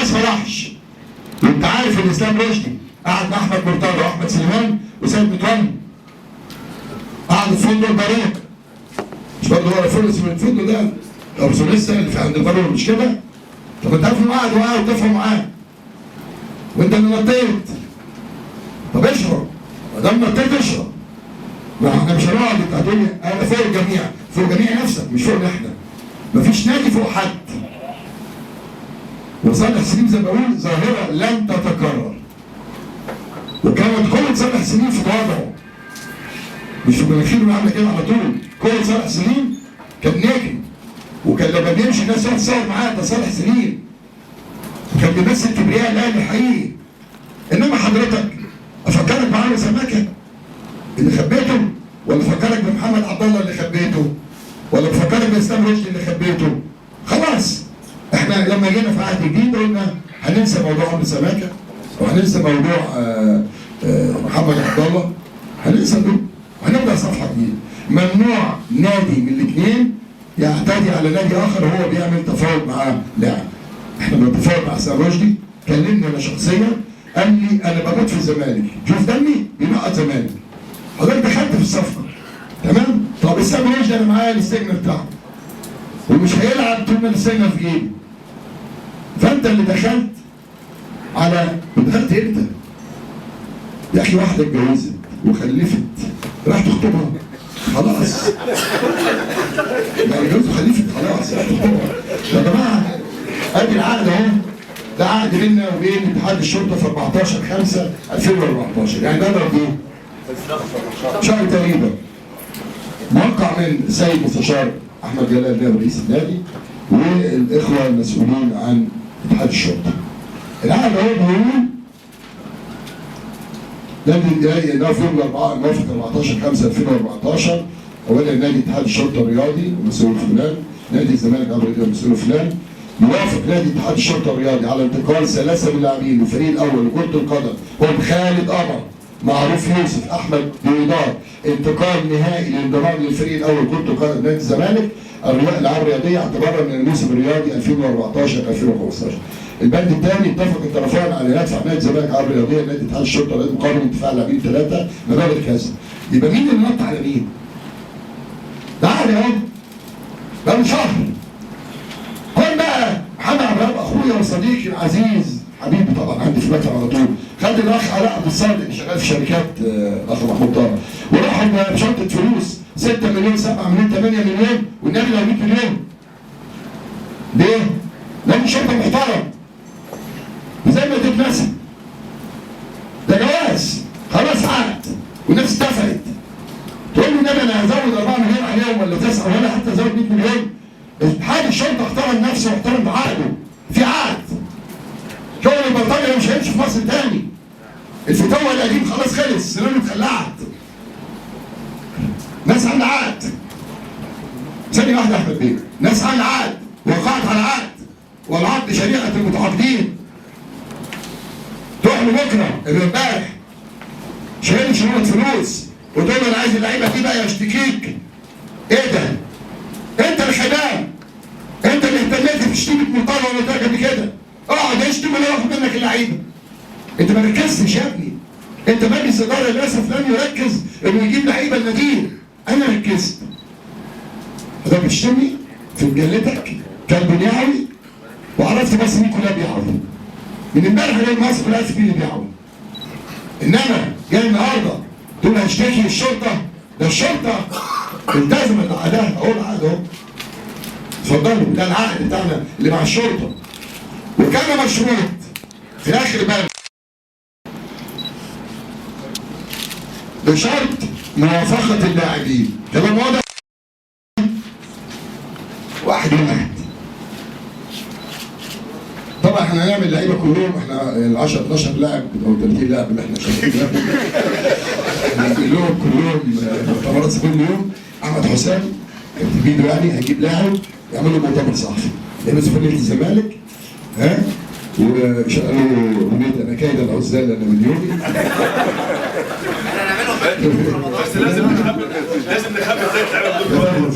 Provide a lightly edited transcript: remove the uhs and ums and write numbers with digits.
صلاحش. وانت عارف ان اسلام رشدي قعد مع احمد مرتضى واحمد سليمان وسيد متولي، قعدوا في فندق باروك، مش برضه هو الفندق ده ارسوليستا اللي في عند البارون، مش كده؟ طب انت عارف انه قعدوا معاه واتفقوا معاه وانت اللي نطيت. طب اشرب، ما دام نطيت اشرب. ما احنا مش هنقعد هتقول لي انا فوق الجميع، فوق جميع نفسك مش فوقنا احنا. مفيش نادي فوق حد. وصالح سليم زي ما بقول ظاهره لن تتكرر. وكانت قوه صالح سليم في تواضعه. مش في مناخيره عامله كده على طول، قوه صالح سليم كان ناجم. وكان لما بيمشي الناس تقعد تصور معاه ده صالح سليم. وكان بيمثل كبرياء الاهلي حقيقي. انما حضرتك افكرك بعمرو سماكه اللي خبيته؟ ولا افكرك بمحمد عبد الله اللي خبيته؟ ولا افكرك باسلام رشدي اللي خبيته؟ خلاص احنا لما جينا في عهد جديد قلنا هننسى موضوع عمرو سماكه وهننسى موضوع محمد عبد الله، هننسى دول وهنبدا صفحه جديده. ممنوع نادي من الاثنين يعتدي على نادي اخر وهو بيعمل تفاوض معاه لاعب. احنا بنتفاوض مع اسلام رشدي، كلمني انا شخصيا قال لي انا بموت في الزمالك، شوف دمي بينقط زمالك. حضرتك دخلت في الصفقه تمام؟ طب اسلام رشدي انا معايا السجن بتاعه ومش هيلعب طول ما السجن في جيبي. فانت اللي دخلت على دخلت امتى؟ يا اخي واحده اتجوزت وخلفت راح تخطبها خلاص. يعني اتجوزت وخلفت خلاص راح تخطبها. يا جماعه ادي العقد اهو، ده عقد بيننا وبين اتحاد الشرطه في 14/5/2014، يعني ده قد ايه؟ شهر تقريبا. موقع من السيد مستشار احمد جلال نائب رئيس النادي والاخوه المسؤولين عن اتحاد الشرطه. العقد اهو بيقول نادي ده في يوم موافق 14/5/2014 اولا نادي اتحاد الشرطه الرياضي ومسؤول فلان، نادي الزمالك عبر مسؤول فلان، يوافق نادي اتحاد الشرطه الرياضي على انتقال 3 من اللاعبين للفريق الاول لكره القدم هم خالد قمر، معروف يوسف، احمد ديودار، انتقال نهائي للانضمام للفريق الاول كره القدم نادي الزمالك الالعاب الرياضيه اعتبارا من الموسم الرياضي 2014/2015. البند الثاني اتفق الطرفان على يدفع نادي الزمالك الالعاب الرياضيه نادي اتحاد الشرطه الرياضي مقابل انتفاع اللاعبين 3 مبالغ كذا. يبقى مين اللي نط على مين؟ ده عقد اهو بقاله شهر. كون بقى محمد عبد الوهاب اخويا وصديقي العزيز حبيبي طبعا عندي في المكتب على طول، خد الاخ علاء عبد الصادق اللي شغال في شركات الاخ محمود طارق وراحوا بشنطه فلوس 6 مليون 7 مليون 8 مليون والنبي لو 100 مليون. ليه؟ لان شرطه محترم وزي ما تتنسى ده جواز خلاص عقد والناس اتفقت. تقول لي النبي انا هزود 4 مليون عليهم ولا 9 ولا حتى ازود 100 مليون. اتحاد الشرطه احترم نفسه واحترم بعقده، في عقد. شغل البلطجه مش هيمشي في مصر تاني. الفتاوى القديم خلاص خلص، سنانه اتخلعت. ناس عامله عقد. ثانية واحدة يا أحمد بيه، ناس عامله عقد وقعت على عقد والعقد شريعة المتعاقدين. تروح له بكره اللي امبارح شايل شنطة فلوس وتقول له أنا عايز اللعيبة دي بقى يشتكيك. إيه ده؟ أنت الخدام. أنت اللي اهتميت بشتيمة مرتضى ولا قبل كده. اقعد اشتم ولا واخد منك اللعيبه. انت ما ركزتش يا ابني. انت مجلس اداره للاسف لم يركز انه يجيب لعيبه الناديين. انا ركزت. حضرتك بتشتمني في مجلتك كلب نعوي وعرفت مصر مين كلها بيعوي. من امبارح جاي مصر كلها مين اللي بيعوي. انما جاي النهارده تقول هشتكي الشرطه، ده الشرطه التزمت بعقدها. اهو العقد اهو. اتفضلوا ده العقد بتاعنا اللي مع الشرطه. وكان مشروط في اخر بند بشرط موافقة اللاعبين. كلام واضح؟ واحد. طبعا احنا هنعمل لعيبه كلهم، احنا ال 10 12 لاعب او 30 لاعب اللي احنا شغالين هنجيب لهم كلهم مؤتمرات كل يوم. احمد حسام كابتن بيدو يعني هيجيب لاعب يعمل له مؤتمر صحفي لابس فانيله الزمالك وشغلوا اغنيه انا كايد العزال انا من يومي. احنا هنعملهم بس لازم نخبي ازاي تعمل